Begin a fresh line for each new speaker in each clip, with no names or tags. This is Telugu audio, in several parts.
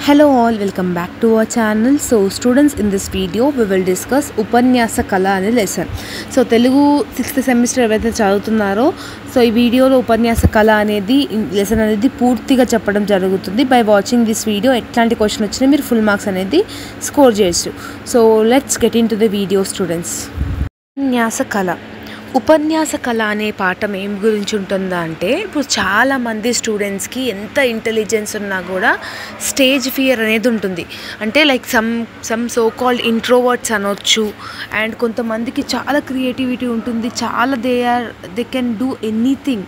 Hello all, welcome back to our channel. So students, in this video we will discuss ఉపన్యాస కళ అనే lesson. So Telugu 6th semester ఎవరైతే చదువుతున్నారో సో ఈ వీడియోలో ఉపన్యాస కళ అనేది లెసన్ అనేది పూర్తిగా చెప్పడం జరుగుతుంది. బై వాచింగ్ దిస్ వీడియో ఎట్లాంటి క్వశ్చన్ వచ్చినా మీరు ఫుల్ మార్క్స్ అనేది స్కోర్ చేయొచ్చు. So let's get in to the video students. ఉపన్యాస కళ. ఉపన్యాస కళ అనే పాఠం ఏం గురించి ఉంటుందా అంటే, ఇప్పుడు చాలామంది స్టూడెంట్స్కి ఎంత ఇంటెలిజెన్స్ ఉన్నా కూడా స్టేజ్ ఫియర్ అనేది ఉంటుంది. అంటే like some so called introverts అనొచ్చు. అండ్ కొంతమందికి చాలా క్రియేటివిటీ ఉంటుంది, చాలా they can do anything.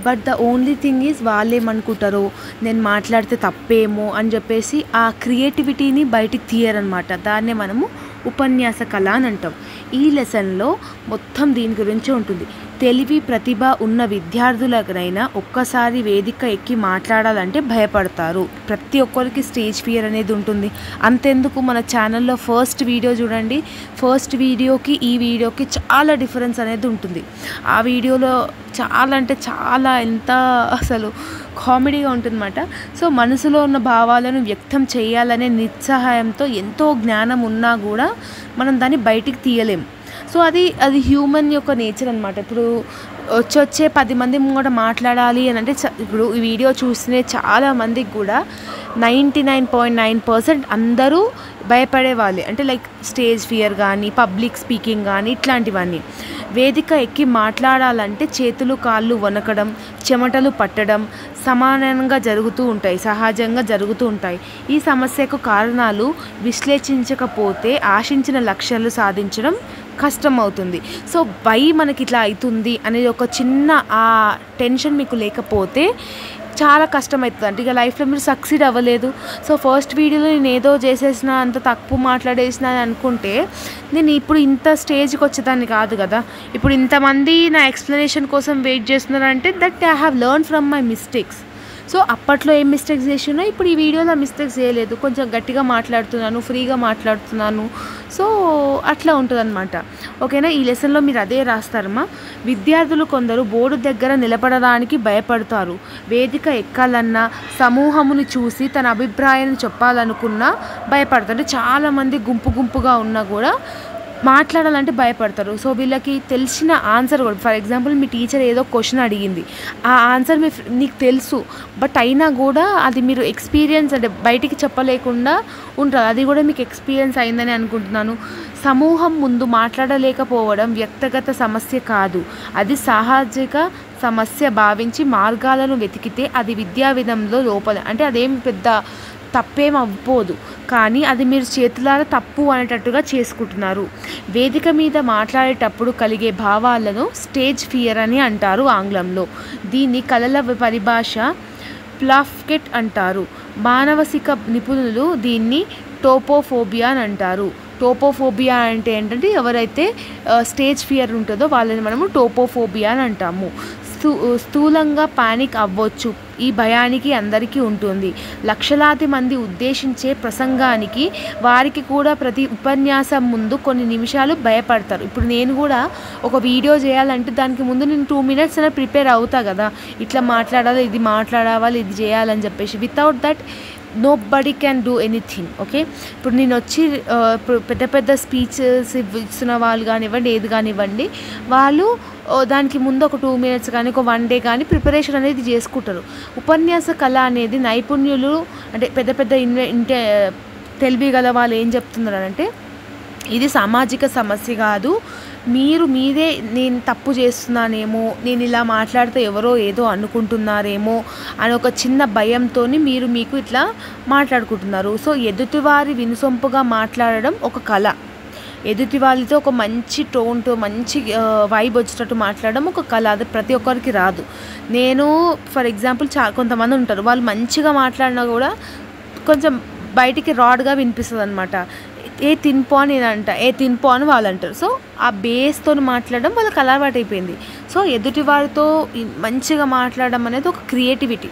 But the only thing is వాళ్ళు ఏమనుకుంటారో నేను మాట్లాడితే తప్పేమో అని చెప్పేసి ఆ క్రియేటివిటీని బయటికి తీయరనమాట. దాన్నే మనము ఉపన్యాస కళ అని అంటాం. ఈ లెసన్లో మొత్తం దీని గురించి ఉంటుంది. తెలివి ప్రతిభ ఉన్న విద్యార్థులకైనా ఒక్కసారి వేదిక ఎక్కి మాట్లాడాలంటే భయపడతారు. ప్రతి ఒక్కరికి స్టేజ్ ఫియర్ అనేది ఉంటుంది. అంతెందుకు, మన ఛానల్లో ఫస్ట్ వీడియో చూడండి, ఫస్ట్ వీడియోకి ఈ వీడియోకి చాలా డిఫరెన్స్ అనేది ఉంటుంది. ఆ వీడియోలో చాలా అంటే చాలా ఎంత అసలు కామెడీగా ఉంటుందన్నమాట. సో మనసులో ఉన్న భావాలను వ్యక్తం చేయాలనే నిస్సహాయంతో ఎంతో జ్ఞానం ఉన్నా కూడా మనం దాన్ని బయటికి తీయలేము. సో అది హ్యూమన్ యొక్క నేచర్ అనమాట. ఇప్పుడు వచ్చే 10 మంది ముంగట మాట్లాడాలి అని అంటే, ఇప్పుడు ఈ వీడియో చూసిన చాలామందికి కూడా 99.9% అందరూ భయపడే వాళ్ళే. అంటే లైక్ స్టేజ్ ఫియర్ కానీ పబ్లిక్ స్పీకింగ్ కానీ ఇట్లాంటివన్నీ. వేదిక ఎక్కి మాట్లాడాలంటే చేతులు కాళ్ళు వణకడం, చెమటలు పట్టడం సమానంగా సహజంగా జరుగుతూ ఉంటాయి. ఈ సమస్యకు కారణాలు విశ్లేషించకపోతే ఆశించిన లక్ష్యాలు సాధించడం కష్టం అవుతుంది. సో వై మనకి ఇట్లా అవుతుంది అనేది ఒక చిన్న ఆ టెన్షన్ మీకు లేకపోతే చాలా కష్టమవుతుంది. అంటే ఇక లైఫ్లో మీరు సక్సీడ్ అవ్వలేదు. సో ఫస్ట్ వీడియోలో నేను ఏదో చేసేసిన, అంత తక్కువ మాట్లాడేసిన అని అనుకుంటే నేను ఇప్పుడు ఇంత స్టేజ్కి వచ్చేదాన్ని కాదు కదా. ఇప్పుడు ఇంతమంది నా ఎక్స్ప్లెనేషన్ కోసం వెయిట్ చేస్తున్నారంటే that I have learn from my mistakes. So అప్పట్లో ఏం మిస్టేక్స్ చేసినా ఇప్పుడు ఈ వీడియోలో మిస్టేక్స్ చేయలేదు. కొంచెం గట్టిగా మాట్లాడుతున్నాను, ఫ్రీగా మాట్లాడుతున్నాను. సో అట్లా ఉంటుందన్నమాట. ఓకేనా. ఈ లెసన్లో మీరు అదే రాస్తారమ్మా. విద్యార్థులు కొందరు బోర్డు దగ్గర నిలబడడానికి భయపడతారు. వేదిక ఎక్కాలన్నా, సమూహముని చూసి తన అభిప్రాయాన్ని చెప్పాలనుకున్నా భయపడతారు. అంటే చాలామంది గుంపుగా ఉన్నా కూడా మాట్లాడాలంటే భయపడతారు. సో వీళ్ళకి తెలిసిన ఆన్సర్ కూడా, ఫర్ ఎగ్జాంపుల్ మీ టీచర్ ఏదో క్వశ్చన్ అడిగింది, ఆ ఆన్సర్ నీకు తెలుసు, బట్ అయినా కూడా అది మీరు ఎక్స్పీరియన్స్ అంటే బయటికి చెప్పలేకుండా ఉంటారు. అది కూడా మీకు ఎక్స్పీరియన్స్ అయిందని అనుకుంటున్నాను. సమూహం ముందు మాట్లాడలేకపోవడం వ్యక్తిగత సమస్య కాదు, అది సామాజిక సమస్య భావించి మార్గాలను వెతికితే అది విద్యా విధానంలో లోపల. అంటే అదేం పెద్ద తప్పేం అవ్వదు, కానీ అది మీరు చేతులారా తప్పు అనేటట్టుగా చేసుకుంటున్నారు. వేదిక మీద మాట్లాడేటప్పుడు కలిగే భావాలను స్టేజ్ ఫియర్ అని అంటారు ఆంగ్లంలో. దీన్ని కళల పరిభాష ప్లాఫ్కెట్ అంటారు. మానసిక నిపుణులు దీన్ని టోపోఫోబియా అని అంటారు. టోపోఫోబియా అంటే ఏంటంటే, ఎవరైతే స్టేజ్ ఫియర్ ఉంటుందో వాళ్ళని మనము టోపోఫోబియా అని అంటాము. స్థూలంగా పానిక్ అవ్వచ్చు. ఈ భయానికి అందరికీ ఉంటుంది. లక్షలాది మంది ఉద్దేశించే ప్రసంగానికి వారికి కూడా ప్రతి ఉపన్యాసం ముందు కొన్ని నిమిషాలు భయపడతారు. ఇప్పుడు నేను కూడా ఒక వీడియో చేయాలంటే దానికి ముందు నేను 2 minutes అయినా ప్రిపేర్ అవుతా కదా. ఇట్లా మాట్లాడాలి, ఇది మాట్లాడాలి, ఇది చేయాలని చెప్పేసి. Without that nobody can do anything. Okay. ఇప్పుడు నేను వచ్చి ఇప్పుడు పెద్ద స్పీచెస్ ఇస్తున్న వాళ్ళు కానివ్వండి, ఏది కానివ్వండి, వాళ్ళు దానికి ముందు ఒక 2 minutes కానీ ఒక 1 day కానీ ప్రిపరేషన్ అనేది చేసుకుంటారు. ఉపన్యాస కళ అనేది నైపుణ్యులు అంటే పెద్ద తెలివి గల వాళ్ళు ఏం చెప్తున్నారంటే, ఇది సామాజిక సమస్య కాదు, మీదే నేను తప్పు చేస్తున్నానేమో, నేను ఇలా మాట్లాడితే ఎవరో ఏదో అనుకుంటున్నారేమో అని ఒక చిన్న భయంతో మీకు ఇట్లా మాట్లాడుకుంటున్నారు. సో ఎదుటివారి వినుసొంపుగా మాట్లాడడం ఒక కళ. ఎదుటి వాళ్ళతో ఒక మంచి టోన్తో మంచి వైబ్ వచ్చేటట్టు మాట్లాడడం ఒక కళ. అది ప్రతి ఒక్కరికి రాదు. నేను ఫర్ ఎగ్జాంపుల్ కొంతమంది ఉంటారు, వాళ్ళు మంచిగా మాట్లాడినా కూడా కొంచెం బయటికి రాడ్గా వినిపిస్తుంది అనమాట. ఏ తినిపో అని నేను అంట, ఏ తినిపో అని వాళ్ళు అంటారు. సో ఆ బేస్తో మాట్లాడడం వాళ్ళకి అలవాటు అయిపోయింది. సో ఎదుటి వారితో మంచిగా మాట్లాడడం అనేది ఒక క్రియేటివిటీ,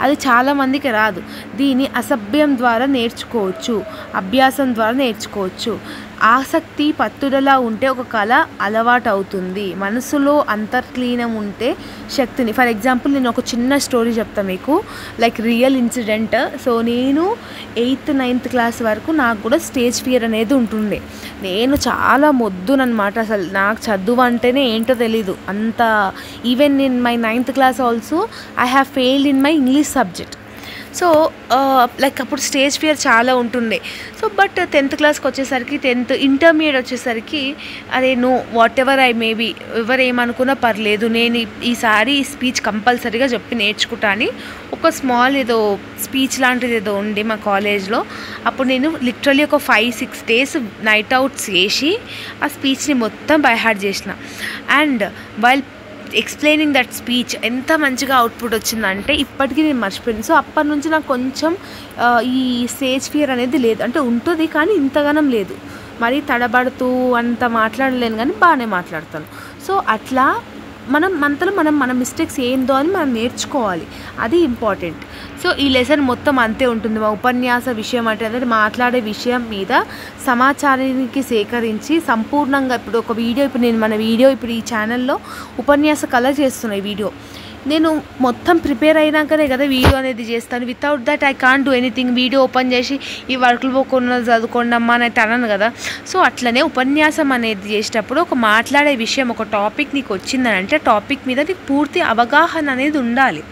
అది చాలామందికి రాదు. దీన్ని అసభ్యం ద్వారా నేర్చుకోవచ్చు, అభ్యాసం ద్వారా నేర్చుకోవచ్చు. ఆసక్తి పట్టుదల ఉంటే ఒక కళ అలవాటు అవుతుంది. మనసులో అంతర్లీనం ఉంటే శక్తిని. ఫర్ ఎగ్జాంపుల్ నేను ఒక చిన్న స్టోరీ చెప్తాను మీకు, లైక్ రియల్ ఇన్సిడెంట్. సో నేను 8th 9th క్లాస్ వరకు నాకు కూడా స్టేజ్ ఫియర్ అనేది ఉంటుండే. నేను చాలా మొద్దునమాట, అసలు నాకు చదువు అంటేనే ఏంటో తెలీదు అంత. Even in my 9th class also I have failed in my English subject. So like అప్పుడు స్టేజ్ ఫియర్ చాలా ఉంటుండే. సో బట్ 10th క్లాస్కి వచ్చేసరికి, 10th ఇంటర్మీడియట్ వచ్చేసరికి అరే no, whatever I maybe, ఎవరు ఏమనుకున్నా పర్లేదు, నేను ఈసారి ఈ స్పీచ్ కంపల్సరీగా చెప్పి నేర్చుకుంటా అని ఒక స్మాల్ ఏదో స్పీచ్ లాంటిది ఏదో ఉండి మా కాలేజ్లో. అప్పుడు నేను లిటరలీ ఒక 5-6 days నైట్ అవుట్స్ చేసి ఆ స్పీచ్ని మొత్తం బై హార్ట్ చేసిన. And while explaining that speech ఎంత మంచిగా అవుట్పుట్ వచ్చిందంటే ఇప్పటికీ నేను మర్చిపోయాను. సో అప్పటి నుంచి నాకు కొంచెం ఈ స్టేజ్ ఫియర్ అనేది లేదు, అంటే ఉంటుంది కానీ ఇంతగానం లేదు. మరీ తడబడుతూ అంత మాట్లాడలేను కానీ బాగానే మాట్లాడతాను. సో అట్లా మన మిస్టేక్స్ ఏందో అని మనం నేర్చుకోవాలి, అది ఇంపార్టెంట్. సో ఈ లెసన్ మొత్తం అంతే ఉంటుంది. మా ఉపన్యాస విషయం అంటే మాట్లాడే విషయం మీద సమాచారానికి సేకరించి సంపూర్ణంగా, ఇప్పుడు ఒక వీడియో, ఇప్పుడు ఈ ఛానల్లో ఉపన్యాస కళ చేస్తున్నా. ఈ వీడియో నేను మొత్తం ప్రిపేర్ అయినాకనే కదా వీడియో అనేది చేస్తాను. Without that I can't do anything. Video open చేసి ఈ వర్క్లు పోకుండా చదువుకోండి అమ్మా అని అయితే అనను కదా. సో అట్లనే ఉపన్యాసం అనేది చేసేటప్పుడు ఒక మాట్లాడే విషయం, ఒక టాపిక్ నీకు వచ్చిందని అంటే టాపిక్ మీద నీకు పూర్తి అవగాహన అనేది ఉండాలి.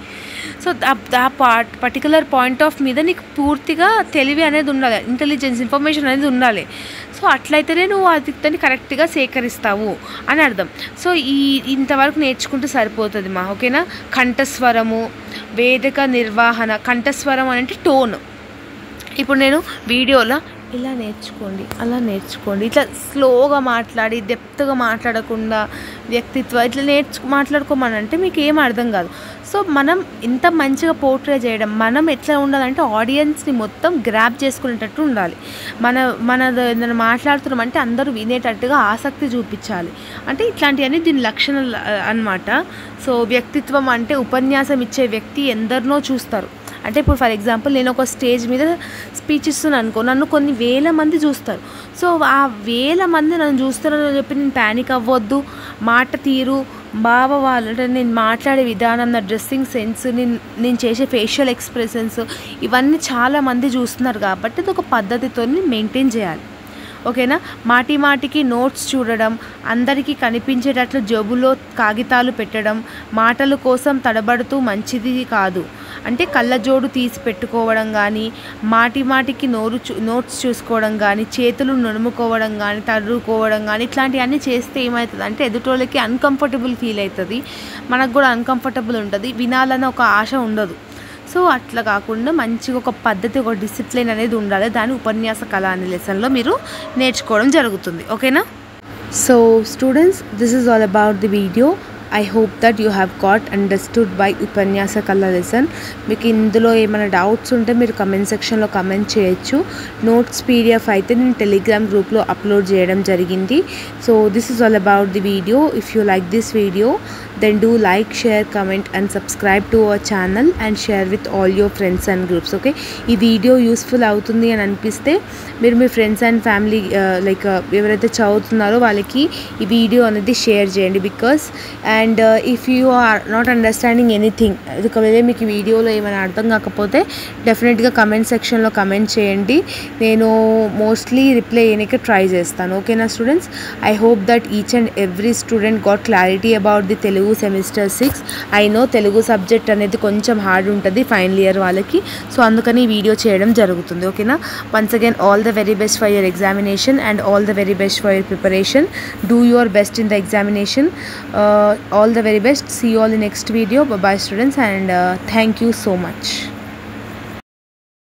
సో ఆ పర్టికులర్ పాయింట్ ఆఫ్ మీద నీకు పూర్తిగా తెలివి అనేది ఉండాలి, ఇంటెలిజెన్స్, ఇన్ఫర్మేషన్ అనేది ఉండాలి. సో అట్లయితేనే నువ్వు దాన్ని కరెక్ట్గా సేకరిస్తావు అని అర్థం. సో ఇంతవరకు నేర్చుకుంటే సరిపోతుంది మా, ఓకేనా. కంఠస్వరము, వేదిక నిర్వహణ. కంఠస్వరం అంటే టోన్. ఇప్పుడు నేను వీడియోలో ఇలా నేర్చుకోండి, అలా నేర్చుకోండి, ఇట్లా స్లోగా మాట్లాడి డెప్త్గా మాట్లాడకుండా వ్యక్తిత్వం ఇట్లా మాట్లాడుకోమనంటే మీకు ఏం అర్థం కాదు. సో మనం ఇంత మంచిగా పోర్ట్రే చేయడం, మనం ఎట్లా ఉండాలంటే ఆడియన్స్ని మొత్తం గ్రాప్ చేసుకునేటట్టు ఉండాలి. మన మాట్లాడుతున్నామంటే అందరూ వినేటట్టుగా ఆసక్తి చూపించాలి. అంటే ఇట్లాంటివన్నీ దీని లక్షణాలు అన్నమాట. సో వ్యక్తిత్వం అంటే ఉపన్యాసం ఇచ్చే వ్యక్తి ఎందరినో చూస్తారు. అంటే ఇప్పుడు ఫర్ ఎగ్జాంపుల్ నేను ఒక స్టేజ్ మీద స్పీచ్ ఇస్తున్నాను అనుకో, నన్ను కొన్ని వేల మంది చూస్తారు. సో ఆ వేల మంది నన్ను చూస్తారని చెప్పి నేను ప్యానిక్ అవ్వద్దు. మాట తీరు, భావాలు, అంటే నేను మాట్లాడే విధానం, నా డ్రెస్సింగ్ సెన్స్, నేను చేసే ఫేషియల్ ఎక్స్ప్రెషన్స్, ఇవన్నీ చాలామంది చూస్తున్నారు కాబట్టి అది ఒక పద్ధతితో మెయింటైన్ చేయాలి, ఓకేనా. మాటికి నోట్స్ చూడడం, అందరికీ కనిపించేటట్లు జేబులో కాగితాలు పెట్టడం, మాటల కోసం తడబడుతూ మంచిది కాదు. అంటే కళ్ళజోడు తీసి పెట్టుకోవడం కానీ, మాటికి నోట్స్ చూసుకోవడం కానీ, చేతులు నునుముకోవడం కానీ, తడుకోవడం కానీ, ఇట్లాంటివన్నీ చేస్తే ఏమవుతుంది అంటే ఎదుటోళ్ళకి అన్కంఫర్టబుల్ ఫీల్ అవుతుంది, మనకు కూడా అన్కంఫర్టబుల్ ఉంటుంది, వినాలని ఒక ఆశ ఉండదు. సో అట్లా కాకుండా మంచిగా ఒక పద్ధతి, ఒక డిసిప్లిన్ అనేది ఉండాలి. దాని ఉపన్యాస కళ అనే లెసన్లో మీరు నేర్చుకోవడం జరుగుతుంది, ఓకేనా. So students, this is all about the video. I hope that you have got understood by ఉపన్యాస కళ లెసన్. మీకు ఇందులో ఏమైనా డౌట్స్ ఉంటే మీరు కమెంట్ సెక్షన్లో కమెంట్ చేయొచ్చు. నోట్స్ PDF అయితే నేను టెలిగ్రామ్ గ్రూప్లో అప్లోడ్ చేయడం జరిగింది. So this is all about the video. If you like this video then do like, share, comment and subscribe to our channel and share with all your friends and groups, okay. ఈ వీడియో యూస్ఫుల్ అవుతుంది అని అనిపిస్తే మీరు మీ ఫ్రెండ్స్ అండ్ ఫ్యామిలీ లైక్ ఎవరైతే చదువుతున్నారో వాళ్ళకి ఈ వీడియో అనేది షేర్ చేయండి. Because and if you are not understanding anything, ఒకవేళ మీకు ఈ వీడియోలో ఏమైనా అర్థం కాకపోతే డెఫినెట్గా కమెంట్ సెక్షన్లో కమెంట్ చేయండి. నేను మోస్ట్లీ రిప్లై చేయడానికి ట్రై చేస్తాను, ఓకేనా students. I hope that each and every student got clarity about the Telugu semester 6. I know Telugu subject అనేది కొంచెం హార్డ్ ఉంటుంది ఫైనల్ ఇయర్ వాళ్ళకి, సో అందుకని ఈ వీడియో చేయడం జరుగుతుంది, ఓకేనా. Once again all the very best for your examination and all the very best for your preparation. Do your best in the examination. All the very best. See you all in next video. Bye bye students, and thank you so much.